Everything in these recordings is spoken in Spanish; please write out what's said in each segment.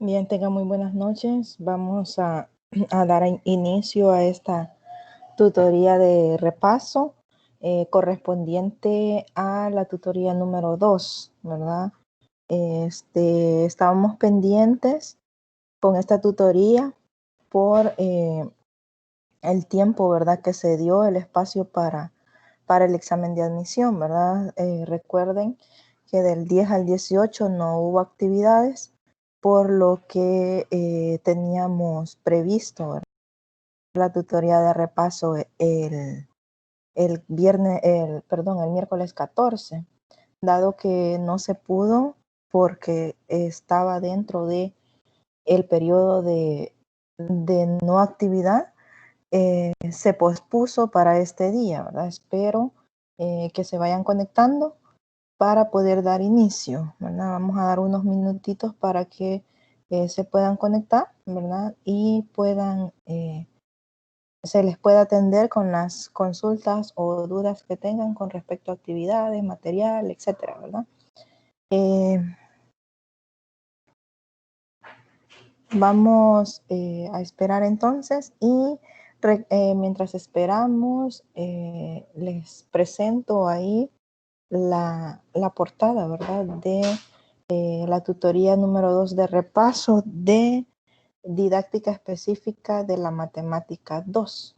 Bien, tengan muy buenas noches. Vamos a dar inicio a esta tutoría de repaso correspondiente a la tutoría número 2, ¿verdad? Estábamos pendientes con esta tutoría por el tiempo, ¿verdad? Que se dio el espacio para el examen de admisión, ¿verdad? Recuerden que del 10 al 18 no hubo actividades, por lo que teníamos previsto, ¿verdad? La tutoría de repaso el miércoles 14, dado que no se pudo porque estaba dentro de el periodo de no actividad. Se pospuso para este día, ¿verdad? Espero que se vayan conectando para poder dar inicio, ¿verdad? Vamos a dar unos minutitos para que se puedan conectar, ¿verdad? Y se les pueda atender con las consultas o dudas que tengan con respecto a actividades, material, etcétera, ¿verdad? Vamos a esperar entonces y mientras esperamos les presento ahí la portada, ¿verdad? De la tutoría número 2 de repaso de didáctica específica de la matemática 2.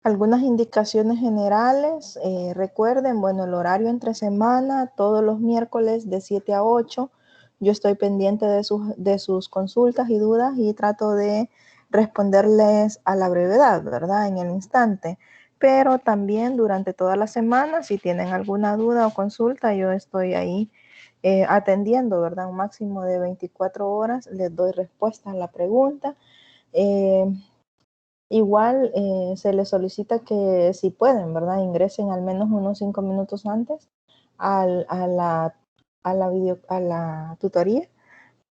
Algunas indicaciones generales, recuerden, bueno, el horario entre semana, todos los miércoles de 7 a 8. Yo estoy pendiente de sus consultas y dudas y trato de responderles a la brevedad, ¿verdad? En el instante. Pero también durante toda la semana, si tienen alguna duda o consulta, yo estoy ahí atendiendo, ¿verdad? Un máximo de 24 horas, les doy respuesta a la pregunta. Igual se les solicita que si pueden, ¿verdad? Ingresen al menos unos 5 minutos antes a la tutoría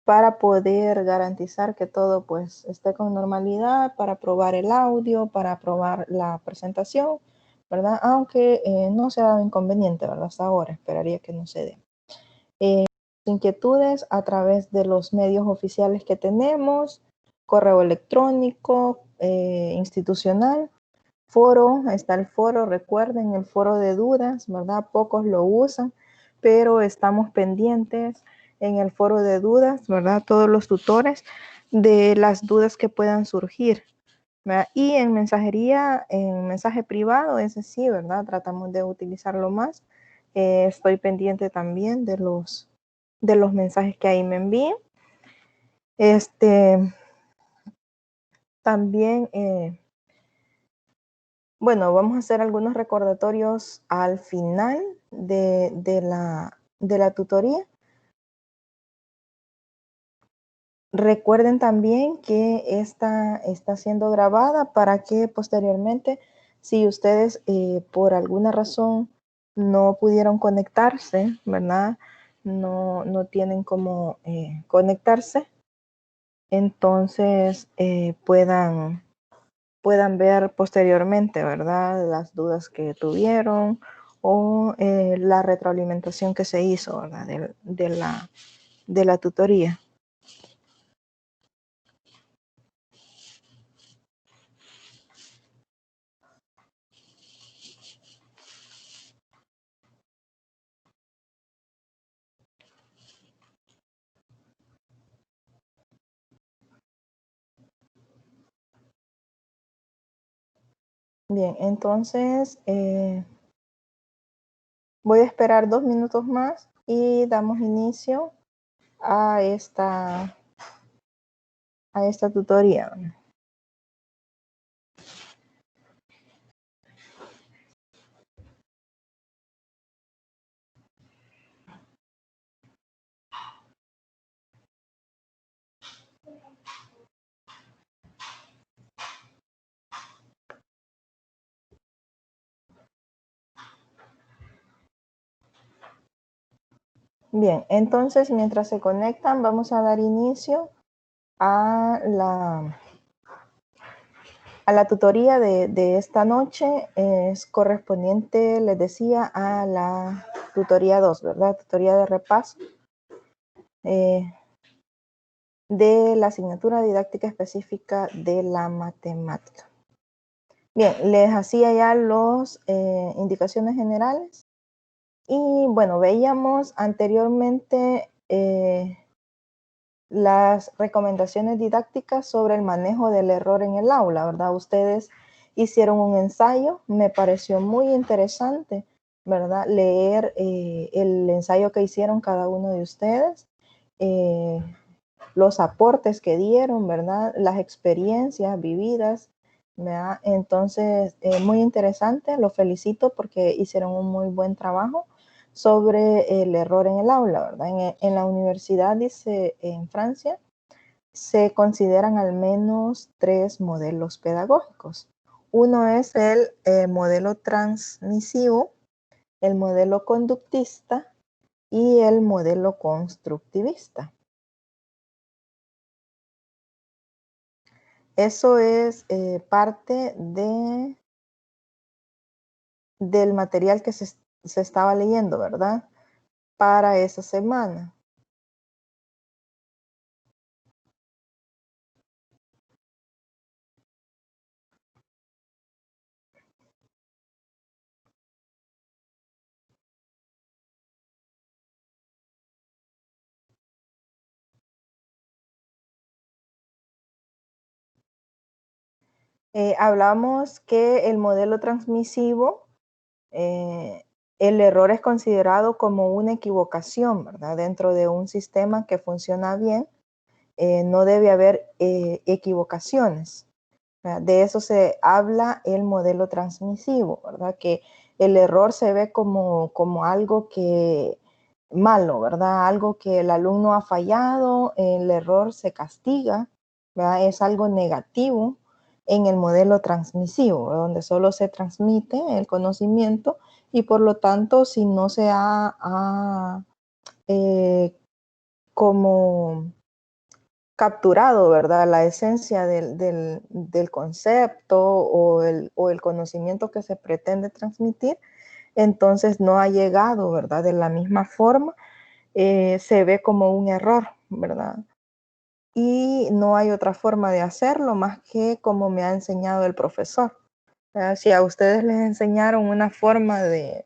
para poder garantizar que todo pues esté con normalidad, para probar el audio, para probar la presentación, ¿verdad? Aunque no se ha dado inconveniente, ¿verdad? Hasta ahora esperaría que no se dé. Inquietudes a través de los medios oficiales que tenemos, correo electrónico, institucional, foro, está el foro, recuerden el foro de dudas, ¿verdad? Pocos lo usan, pero estamos pendientes en el foro de dudas, ¿verdad? Todos los tutores de las dudas que puedan surgir, ¿verdad? Y en mensajería, en mensaje privado, ese sí, ¿verdad? Tratamos de utilizarlo más. Estoy pendiente también de los mensajes que ahí me envíen. También, bueno, vamos a hacer algunos recordatorios al final de la tutoría. Recuerden también que esta está siendo grabada para que posteriormente, si ustedes por alguna razón no pudieron conectarse, ¿verdad? No tienen cómo conectarse, entonces puedan ver posteriormente, ¿verdad? Las dudas que tuvieron o la retroalimentación que se hizo, ¿verdad? De la tutoría. Bien, entonces voy a esperar 2 minutos más y damos inicio a esta tutoría. Bien, entonces mientras se conectan vamos a dar inicio a A la tutoría de esta noche es correspondiente, les decía, a la tutoría 2, ¿verdad? Tutoría de repaso de la asignatura didáctica específica de la matemática. Bien, les hacía ya las indicaciones generales y bueno, veíamos anteriormente las recomendaciones didácticas sobre el manejo del error en el aula, ¿verdad? Ustedes hicieron un ensayo, me pareció muy interesante, ¿verdad? Leer el ensayo que hicieron cada uno de ustedes, los aportes que dieron, ¿verdad? Las experiencias vividas, ¿verdad? Entonces, muy interesante, los felicito porque hicieron un muy buen trabajo sobre el error en el aula, ¿verdad? En la universidad, dice, en Francia, se consideran al menos 3 modelos pedagógicos. Uno es el modelo transmisivo, el modelo conductista y el modelo constructivista. Eso es parte del material que se estaba leyendo, ¿verdad? Para esa semana. Hablamos que el modelo transmisivo, el error es considerado como una equivocación, ¿verdad? Dentro de un sistema que funciona bien, no debe haber equivocaciones, ¿verdad? De eso se habla el modelo transmisivo, ¿verdad? Que el error se ve como algo que malo, ¿verdad? Algo que el alumno ha fallado, el error se castiga, ¿verdad? Es algo negativo en el modelo transmisivo, donde solo se transmite el conocimiento y por lo tanto, si no se ha como capturado, ¿verdad? La esencia del concepto o el conocimiento que se pretende transmitir, entonces no ha llegado, ¿verdad? De la misma forma, se ve como un error, ¿verdad? Y no hay otra forma de hacerlo más que como me ha enseñado el profesor. Si a ustedes les enseñaron una forma de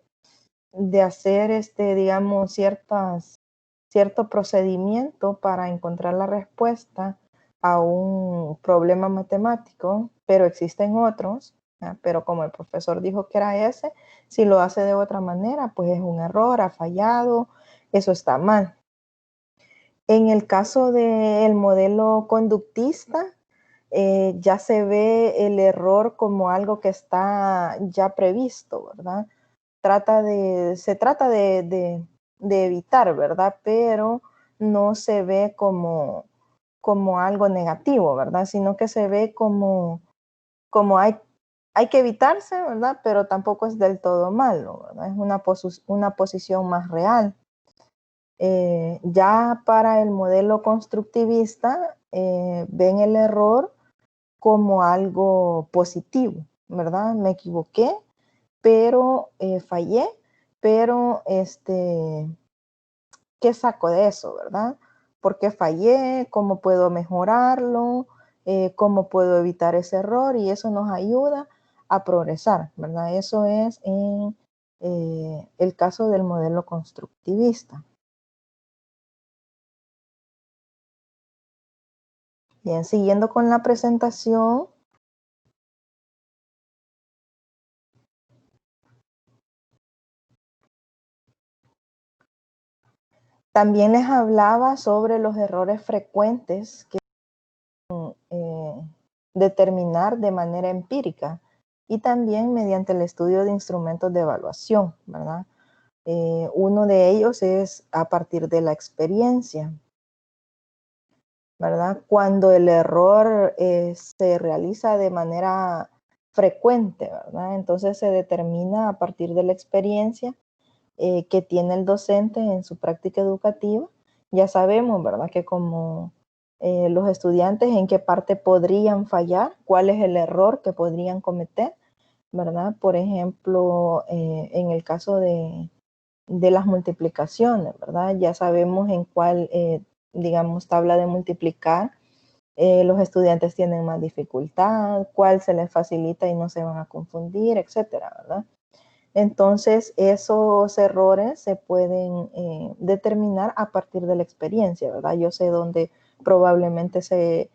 hacer, digamos, cierto procedimiento para encontrar la respuesta a un problema matemático, pero existen otros, pero como el profesor dijo que era ese, si lo hace de otra manera, pues es un error, ha fallado, eso está mal. En el caso del modelo conductista, ya se ve el error como algo que está ya previsto, ¿verdad? Se trata de evitar, ¿verdad? Pero no se ve como algo negativo, ¿verdad? Sino que se ve como hay que evitarse, ¿verdad? Pero tampoco es del todo malo, ¿verdad? Es una posición más real. Ya para el modelo constructivista, ven el error como algo positivo, ¿verdad? Me equivoqué, pero fallé, pero ¿qué saco de eso, verdad? ¿Por qué fallé? ¿Cómo puedo mejorarlo? ¿Cómo puedo evitar ese error? Y eso nos ayuda a progresar, ¿verdad? Eso es en el caso del modelo constructivista. Bien, siguiendo con la presentación. También les hablaba sobre los errores frecuentes que determinar de manera empírica y también mediante el estudio de instrumentos de evaluación, ¿verdad? Uno de ellos es a partir de la experiencia, ¿verdad? Cuando el error se realiza de manera frecuente, ¿verdad? Entonces se determina a partir de la experiencia que tiene el docente en su práctica educativa. Ya sabemos, ¿verdad? Que como los estudiantes en qué parte podrían fallar, cuál es el error que podrían cometer, ¿verdad? Por ejemplo, en el caso de las multiplicaciones, ¿verdad? Ya sabemos en cuál, digamos, tabla de multiplicar los estudiantes tienen más dificultad, cuál se les facilita y no se van a confundir, etcétera, ¿verdad? Entonces, esos errores se pueden determinar a partir de la experiencia, ¿verdad? Yo sé dónde probablemente se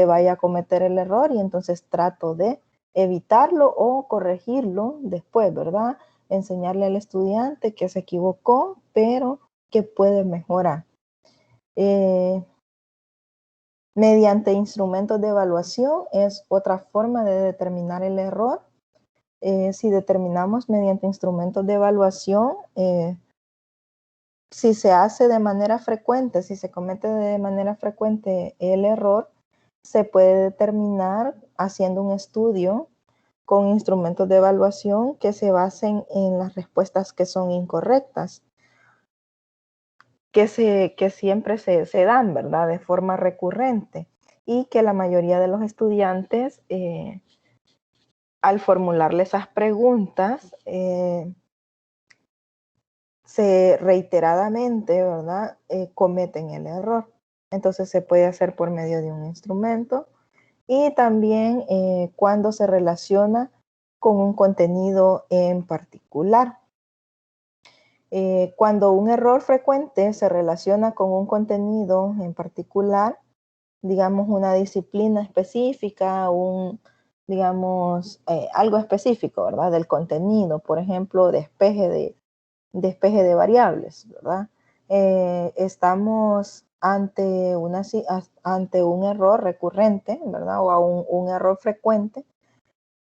vaya a cometer el error y entonces trato de evitarlo o corregirlo después, ¿verdad? Enseñarle al estudiante que se equivocó, pero que puede mejorar. Mediante instrumentos de evaluación es otra forma de determinar el error. Si determinamos mediante instrumentos de evaluación, si se hace de manera frecuente, si se comete de manera frecuente el error, se puede determinar haciendo un estudio con instrumentos de evaluación que se basen en las respuestas que son incorrectas, que siempre se dan, ¿verdad? De forma recurrente y que la mayoría de los estudiantes, al formularle esas preguntas, se reiteradamente, ¿verdad? Cometen el error. Entonces se puede hacer por medio de un instrumento y también cuando se relaciona con un contenido en particular. Cuando un error frecuente se relaciona con un contenido en particular, digamos una disciplina específica, digamos, algo específico, ¿verdad? Del contenido, por ejemplo, despeje de variables, ¿verdad? Estamos ante un error recurrente, ¿verdad? O a un error frecuente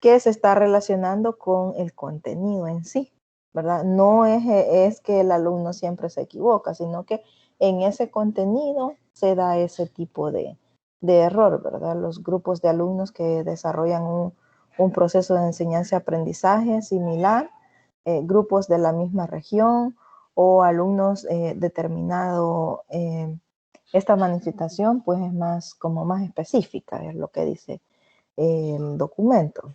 que se está relacionando con el contenido en sí, ¿verdad? No es que el alumno siempre se equivoca, sino que en ese contenido se da ese tipo de error, ¿verdad? Los grupos de alumnos que desarrollan un proceso de enseñanza-aprendizaje similar, grupos de la misma región o alumnos determinado, esta manifestación pues es más específica, es lo que dice el documento.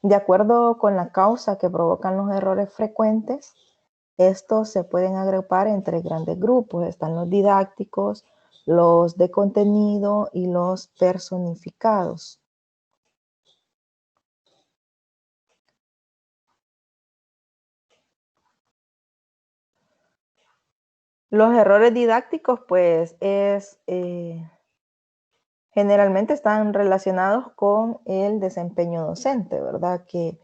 De acuerdo con la causa que provocan los errores frecuentes, estos se pueden agrupar entre grandes grupos. Están los didácticos, los de contenido y los personificados. Los errores didácticos, pues, generalmente están relacionados con el desempeño docente, ¿verdad? Que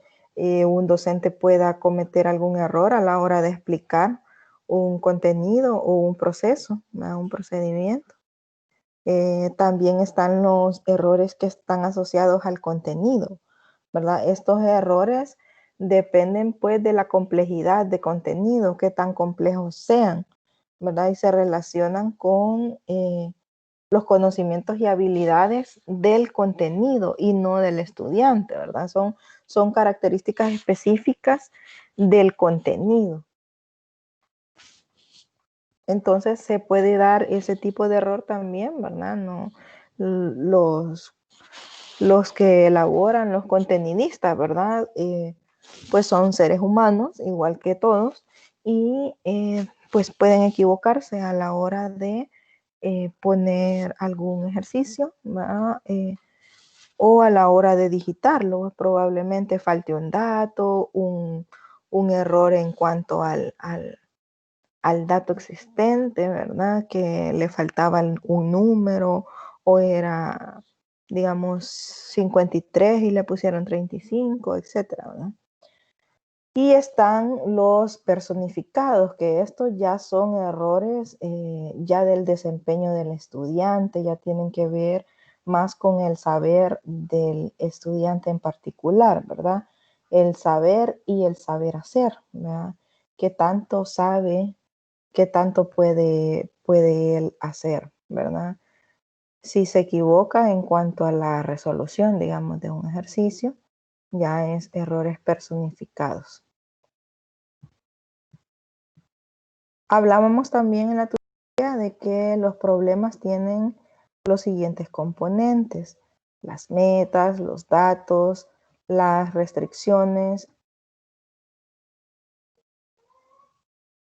un docente pueda cometer algún error a la hora de explicar un contenido o un proceso, ¿verdad? Un procedimiento. También están los errores que están asociados al contenido, ¿verdad? Estos errores dependen pues de la complejidad de contenido, qué tan complejos sean, ¿verdad? Y se relacionan con los conocimientos y habilidades del contenido y no del estudiante, ¿verdad? Son características específicas del contenido. Entonces se puede dar ese tipo de error también, ¿verdad? No, los que elaboran, los contenidistas, ¿verdad? Pues son seres humanos, igual que todos, y pues pueden equivocarse a la hora de poner algún ejercicio, ¿verdad? O a la hora de digitarlo, probablemente falte un dato, un error en cuanto al dato existente, ¿verdad? Que le faltaba un número o era, digamos, 53 y le pusieron 35, etcétera, ¿verdad? Y están los personificados, que estos ya son errores ya del desempeño del estudiante, ya tienen que ver más con el saber del estudiante en particular, ¿verdad? El saber y el saber hacer, ¿verdad? ¿Qué tanto sabe? ¿Qué tanto puede él hacer, verdad? Si se equivoca en cuanto a la resolución, digamos, de un ejercicio, ya es errores personificados. Hablábamos también en la de que los problemas tienen los siguientes componentes: las metas, los datos, las restricciones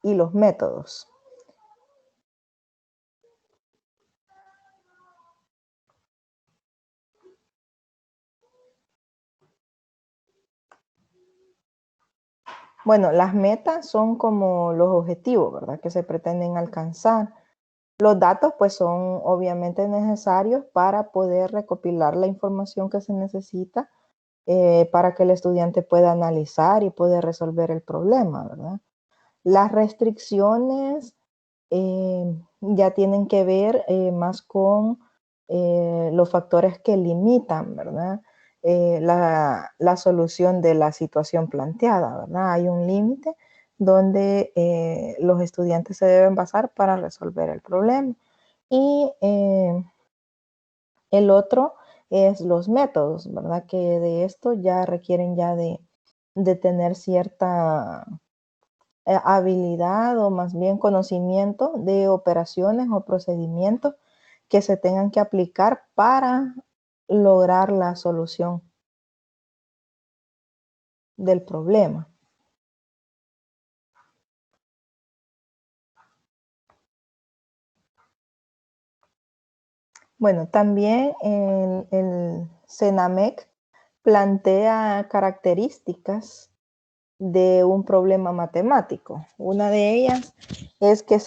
y los métodos. Bueno, las metas son como los objetivos, ¿verdad?, que se pretenden alcanzar. Los datos, pues, son obviamente necesarios para poder recopilar la información que se necesita para que el estudiante pueda analizar y poder resolver el problema, ¿verdad? Las restricciones ya tienen que ver más con los factores que limitan, ¿verdad? La solución de la situación planteada, ¿verdad? Hay un límite donde los estudiantes se deben basar para resolver el problema. Y el otro es los métodos, ¿verdad? Que de esto ya requieren ya de tener cierta habilidad o más bien conocimiento de operaciones o procedimientos que se tengan que aplicar para lograr la solución del problema. Bueno, también el CENAMEC plantea características de un problema matemático. Una de ellas es que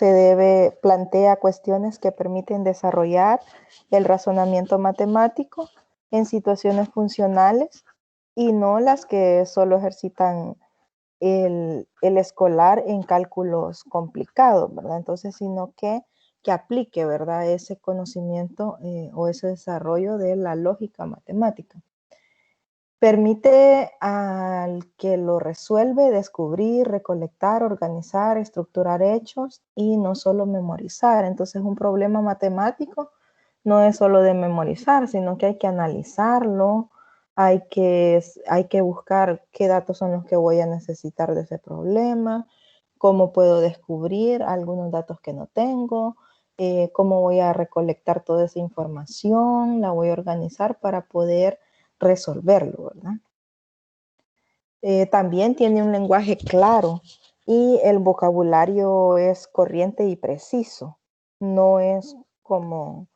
plantea cuestiones que permiten desarrollar el razonamiento matemático en situaciones funcionales y no las que solo ejercitan el escolar en cálculos complicados, ¿verdad? Entonces, sino que aplique, ¿verdad?, ese conocimiento o ese desarrollo de la lógica matemática. Permite al que lo resuelve descubrir, recolectar, organizar, estructurar hechos y no solo memorizar. Entonces, un problema matemático no es solo de memorizar, sino que hay que analizarlo, hay que buscar qué datos son los que voy a necesitar de ese problema, cómo puedo descubrir algunos datos que no tengo, cómo voy a recolectar toda esa información, la voy a organizar para poder resolverlo, ¿verdad? También tiene un lenguaje claro y el vocabulario es corriente y preciso. No es como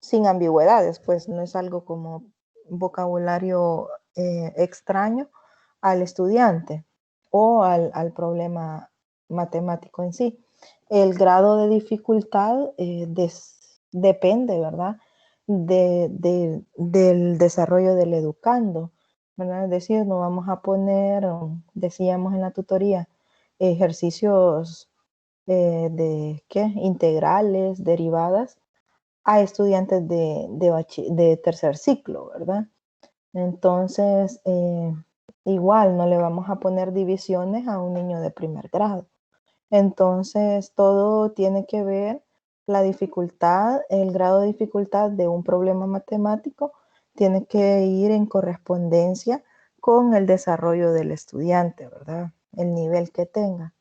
sin ambigüedades, pues no es algo como vocabulario extraño al estudiante o al problema matemático en sí. El grado de dificultad depende, ¿verdad?, del desarrollo del educando, ¿verdad? Es decir, no vamos a poner, decíamos en la tutoría, ejercicios ¿qué? Integrales, derivadas, a estudiantes de tercer ciclo, ¿verdad? Entonces, igual no le vamos a poner divisiones a un niño de primer grado. Entonces, todo tiene que ver, la dificultad, el grado de dificultad de un problema matemático tiene que ir en correspondencia con el desarrollo del estudiante, ¿verdad? El nivel que tenga.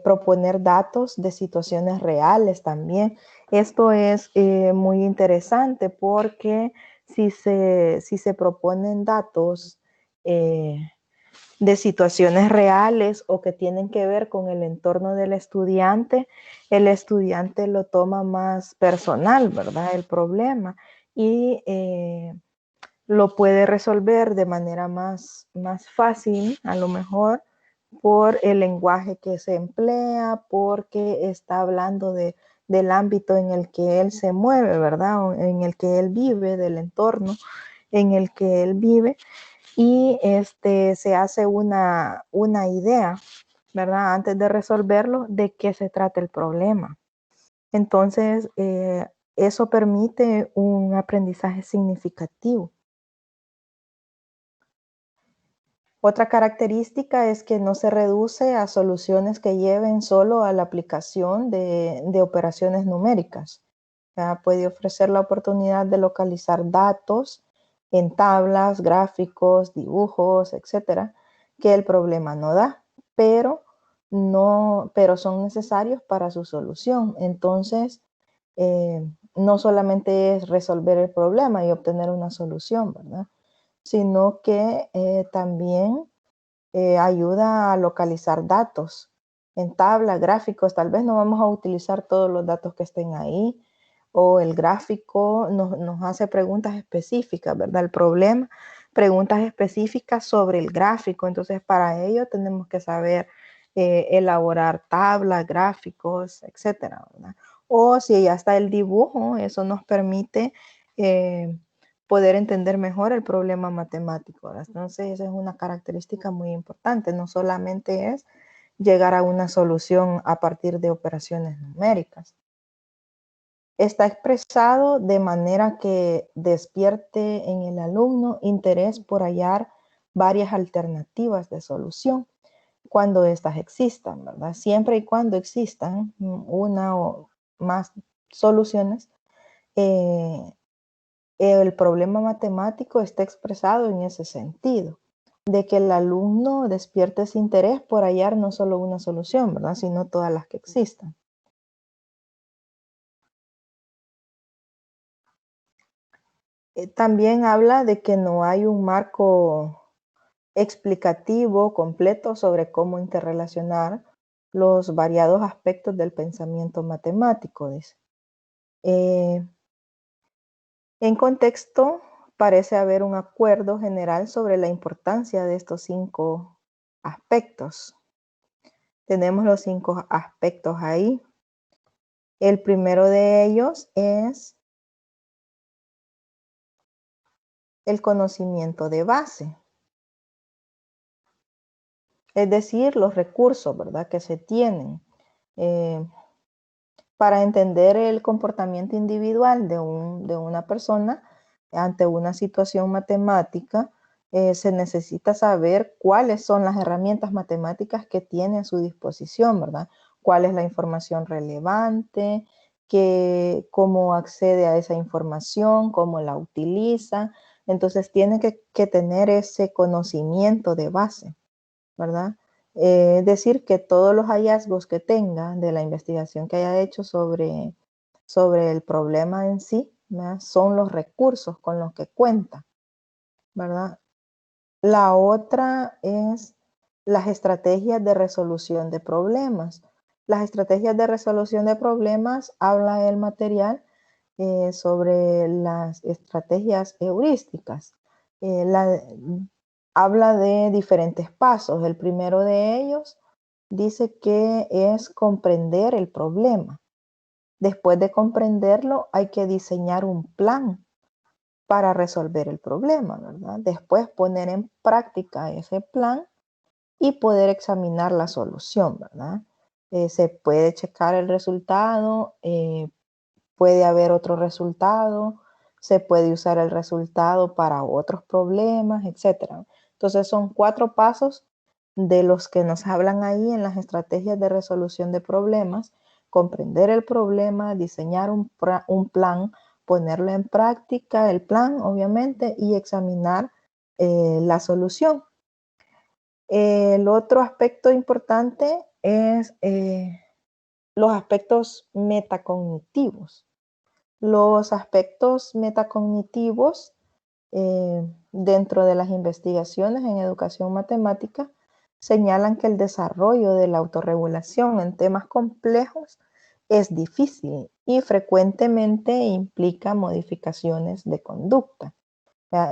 Proponer datos de situaciones reales también. Esto es muy interesante porque si se proponen datos de situaciones reales o que tienen que ver con el entorno del estudiante, el estudiante lo toma más personal, ¿verdad? El problema y lo puede resolver de manera más fácil, a lo mejor, por el lenguaje que se emplea, porque está hablando del ámbito en el que él se mueve, ¿verdad? O en el que él vive, del entorno en el que él vive, y se hace una idea, ¿verdad?, antes de resolverlo, de qué se trata el problema. Entonces, eso permite un aprendizaje significativo. Otra característica es que no se reduce a soluciones que lleven solo a la aplicación de operaciones numéricas. Puede ofrecer la oportunidad de localizar datos en tablas, gráficos, dibujos, etcétera, que el problema no da, pero no, pero son necesarios para su solución. Entonces, no solamente es resolver el problema y obtener una solución, ¿verdad? Sino que también ayuda a localizar datos en tablas, gráficos. Tal vez no vamos a utilizar todos los datos que estén ahí, o el gráfico nos hace preguntas específicas, ¿verdad? El problema, preguntas específicas sobre el gráfico. Entonces, para ello tenemos que saber elaborar tablas, gráficos, etcétera, ¿verdad? O si ya está el dibujo, eso nos permite poder entender mejor el problema matemático, ¿verdad? Entonces, esa es una característica muy importante. No solamente es llegar a una solución a partir de operaciones numéricas. Está expresado de manera que despierte en el alumno interés por hallar varias alternativas de solución cuando éstas existan, ¿verdad? Siempre y cuando existan una o más soluciones, el problema matemático está expresado en ese sentido, de que el alumno despierte ese interés por hallar no solo una solución, ¿verdad? Sino todas las que existan. También habla de que no hay un marco explicativo completo sobre cómo interrelacionar los variados aspectos del pensamiento matemático, dice. En contexto, parece haber un acuerdo general sobre la importancia de estos 5 aspectos. Tenemos los 5 aspectos ahí. El primero de ellos es el conocimiento de base. Es decir, los recursos, ¿verdad?, que se tienen para entender el comportamiento individual de una persona ante una situación matemática. Se necesita saber cuáles son las herramientas matemáticas que tiene a su disposición, ¿verdad? Cuál es la información relevante, cómo accede a esa información, cómo la utiliza. Entonces tiene que tener ese conocimiento de base, ¿verdad? Es decir, que todos los hallazgos que tenga de la investigación que haya hecho sobre el problema en sí, ¿verdad?, son los recursos con los que cuenta, ¿verdad? La otra es las estrategias de resolución de problemas. Las estrategias de resolución de problemas habla el material sobre las estrategias heurísticas. Habla de diferentes pasos. El primero de ellos dice que es comprender el problema. Después de comprenderlo, hay que diseñar un plan para resolver el problema, ¿verdad? Después poner en práctica ese plan y poder examinar la solución, ¿verdad? Se puede checar el resultado, puede haber otro resultado, se puede usar el resultado para otros problemas, etc. Entonces son 4 pasos de los que nos hablan ahí en las estrategias de resolución de problemas: comprender el problema, diseñar un plan, ponerlo en práctica, el plan obviamente, y examinar la solución. El otro aspecto importante es los aspectos metacognitivos. Los aspectos metacognitivos dentro de las investigaciones en educación matemática señalan que el desarrollo de la autorregulación en temas complejos es difícil y frecuentemente implica modificaciones de conducta.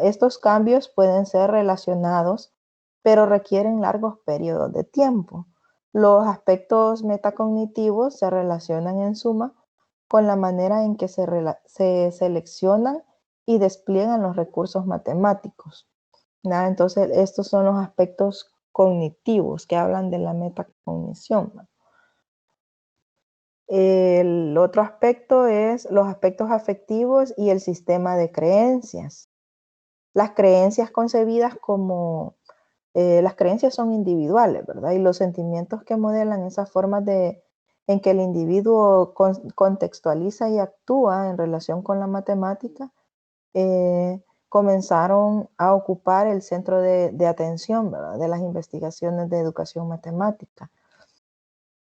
Estos cambios pueden ser relacionados, pero requieren largos periodos de tiempo. Los aspectos metacognitivos se relacionan en suma con la manera en que se seleccionan y despliegan los recursos matemáticos. Entonces, estos son los aspectos cognitivos que hablan de la metacognición. El otro aspecto es los aspectos afectivos y el sistema de creencias. Las creencias concebidas como, las creencias son individuales, ¿verdad? Y los sentimientos que modelan esas formas en que el individuo contextualiza y actúa en relación con la matemática, comenzaron a ocupar el centro de atención, ¿verdad?, de las investigaciones de educación matemática.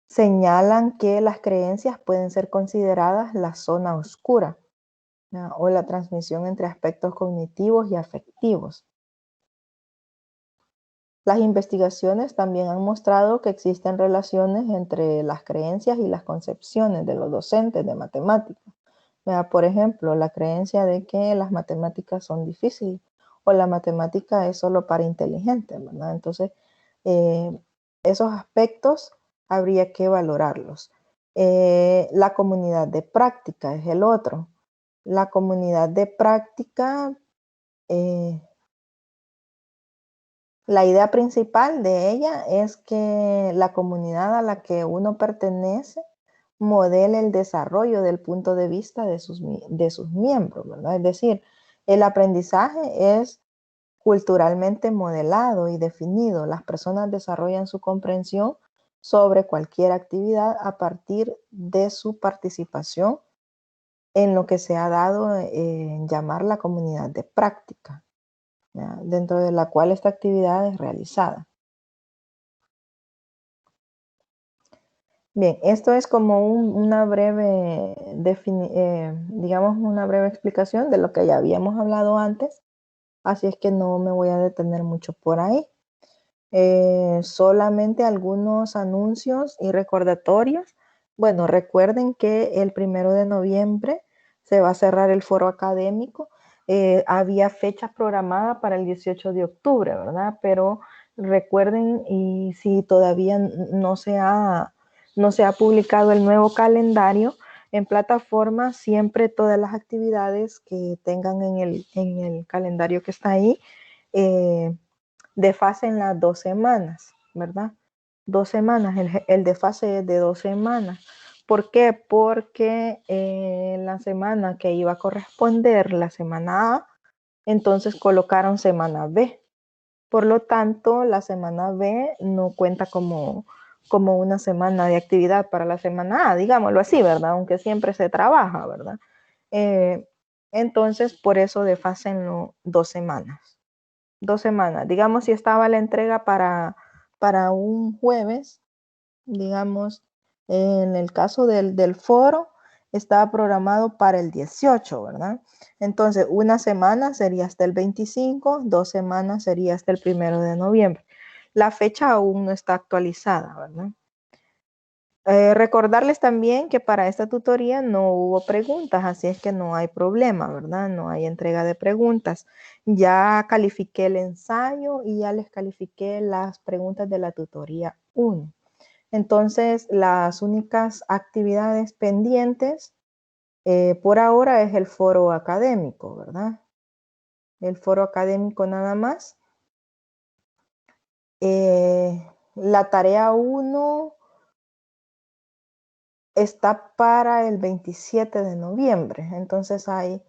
señalan que las creencias pueden ser consideradas la zona oscura, ¿no? O la transmisión entre aspectos cognitivos y afectivos. Las investigaciones también han mostrado que existen relaciones entre las creencias y las concepciones de los docentes de matemáticas. Por ejemplo, la creencia de que las matemáticas son difíciles o la matemática es solo para inteligentes, ¿verdad? Entonces, esos aspectos habría que valorarlos. La comunidad de práctica es el otro. La comunidad de práctica, la idea principal de ella es que la comunidad a la que uno pertenece modele el desarrollo del punto de vista de sus miembros, ¿verdad? Es decir, el aprendizaje es culturalmente modelado y definido. Las personas desarrollan su comprensión sobre cualquier actividad a partir de su participación en lo que se ha dado en llamar la comunidad de práctica, ¿ya? Dentro de la cual esta actividad es realizada. Bien, esto es como una breve, digamos, una breve explicación de lo que ya habíamos hablado antes, así es que no me voy a detener mucho por ahí. Solamente algunos anuncios y recordatorios. Bueno, recuerden que el 1 de noviembre se va a cerrar el foro académico. Había fecha programada para el 18 de octubre, ¿verdad? Pero recuerden, y si todavía no se ha publicado el nuevo calendario, en plataforma siempre todas las actividades que tengan en el calendario que está ahí, desfasen las 2 semanas, ¿verdad? 2 semanas, el desfase es de 2 semanas. ¿Por qué? Porque la semana que iba a corresponder la semana A, entonces colocaron semana B. Por lo tanto, la semana B no cuenta como una semana de actividad para la semana A, digámoslo así, ¿verdad? Aunque siempre se trabaja, ¿verdad? Entonces, por eso desfasen 2 semanas. 2 semanas. Digamos, si estaba la entrega para un jueves, digamos, en el caso del foro, estaba programado para el 18, ¿verdad? Entonces, una semana sería hasta el 25, 2 semanas sería hasta el 1 de noviembre. La fecha aún no está actualizada, ¿verdad? Recordarles también que para esta tutoría no hubo preguntas, así es que no hay problema, ¿verdad? No hay entrega de preguntas. Ya califiqué el ensayo y ya les califiqué las preguntas de la tutoría 1. Entonces, las únicas actividades pendientes por ahora es el foro académico, ¿verdad? El foro académico nada más. La tarea 1 está para el 27 de noviembre, entonces hay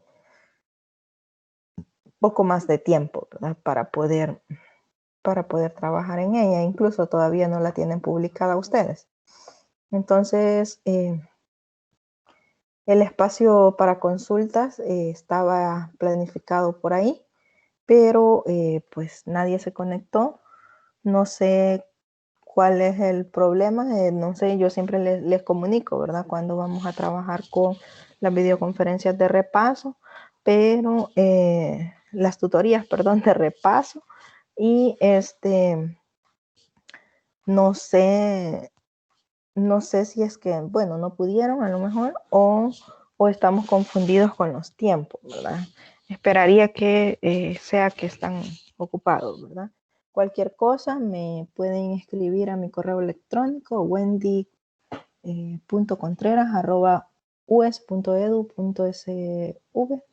poco más de tiempo, ¿verdad? para poder trabajar en ella. Incluso todavía no la tienen publicada ustedes. Entonces, el espacio para consultas estaba planificado por ahí, pero pues nadie se conectó. No sé cuál es el problema, no sé, yo siempre les comunico, ¿verdad? Cuando vamos a trabajar con las videoconferencias de repaso, pero las tutorías, perdón, de repaso, y no sé si es que, bueno, no pudieron a lo mejor, o estamos confundidos con los tiempos, ¿verdad? Esperaría que sea que están ocupados, ¿verdad? Cualquier cosa me pueden escribir a mi correo electrónico wendy.contreras@us.edu.sv,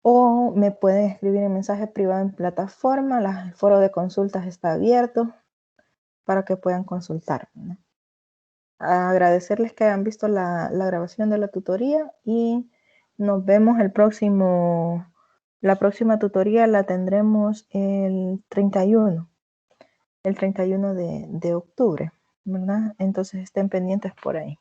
o me pueden escribir en mensaje privado en plataforma. El foro de consultas está abierto para que puedan consultar, ¿no? Agradecerles que hayan visto la grabación de la tutoría y nos vemos la próxima tutoría la tendremos el 31 de octubre, ¿verdad? Entonces estén pendientes por ahí.